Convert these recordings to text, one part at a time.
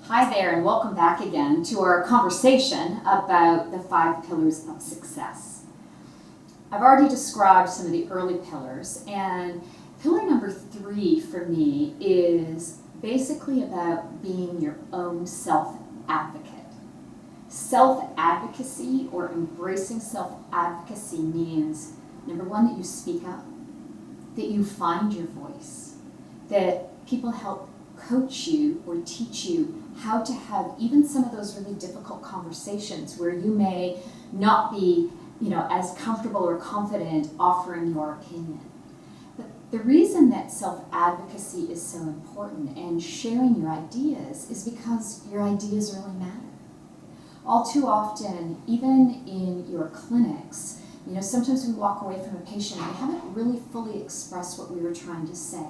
Hi there, and welcome back again to our conversation about the 5 pillars of success. I've already described some of the early pillars, and pillar number 3 for me is basically about being your own self-advocate. Self-advocacy, or embracing self-advocacy, means number 1, that you speak up, that you find your voice, that people help coach you or teach you how to have even some of those really difficult conversations where you may not be, as comfortable or confident offering your opinion. But the reason that self-advocacy is so important and sharing your ideas is because your ideas really matter. All too often, even in your clinics, sometimes we walk away from a patient and we haven't really fully expressed what we were trying to say.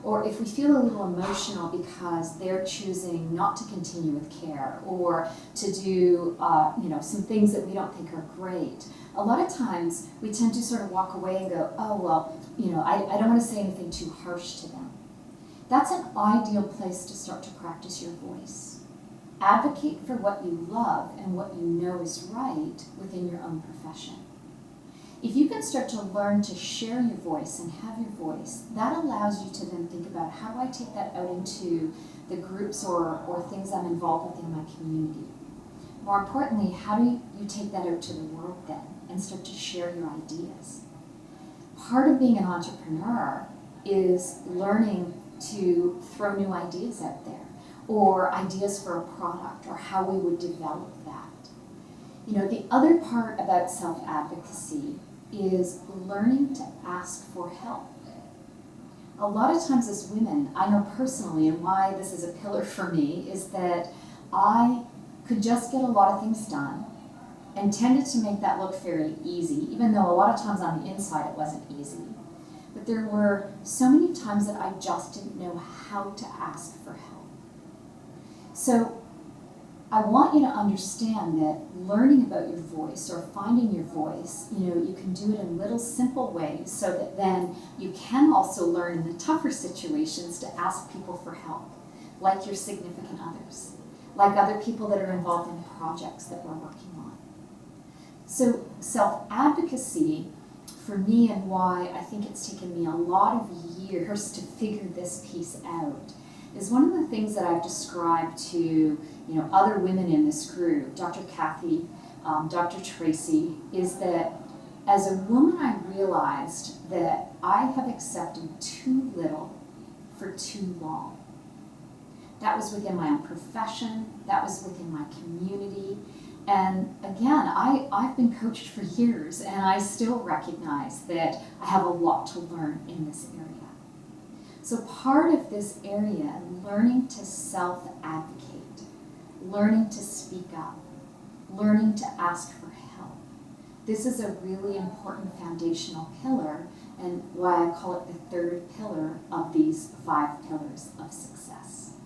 Or if we feel a little emotional because they're choosing not to continue with care or to do some things that we don't think are great, a lot of times we tend to sort of walk away and go, oh, well, I don't want to say anything too harsh to them. That's an ideal place to start to practice your voice. Advocate for what you love and what you know is right within your own profession. If you can start to learn to share your voice and have your voice, that allows you to then think about, how do I take that out into the groups or things I'm involved with in my community? More importantly, how do you take that out to the world then and start to share your ideas? Part of being an entrepreneur is learning to throw new ideas out there, or ideas for a product, or how we would develop that. The other part about self-advocacy is learning to ask for help. A lot of times as women, I know personally, and why this is a pillar for me, is that I could just get a lot of things done and tended to make that look fairly easy, even though a lot of times on the inside it wasn't easy. But there were so many times that I just didn't know how to ask for help. So I want you to understand that learning about your voice or finding your voice, you can do it in little simple ways so that then you can also learn in the tougher situations to ask people for help, like your significant others, like other people that are involved in projects that we're working on. So self-advocacy, for me, and why I think it's taken me a lot of years to figure this piece out, is one of the things that I've described to other women in this group, Dr. Kathy, Dr. Tracy, is that as a woman I realized that I have accepted too little for too long. That was within my own profession, that was within my community, and again, I've been coached for years and I still recognize that I have a lot to learn in this area. So part of this area, learning to self-advocate, learning to speak up, learning to ask for help. This is a really important foundational pillar, and why I call it the 3rd pillar of these 5 pillars of success.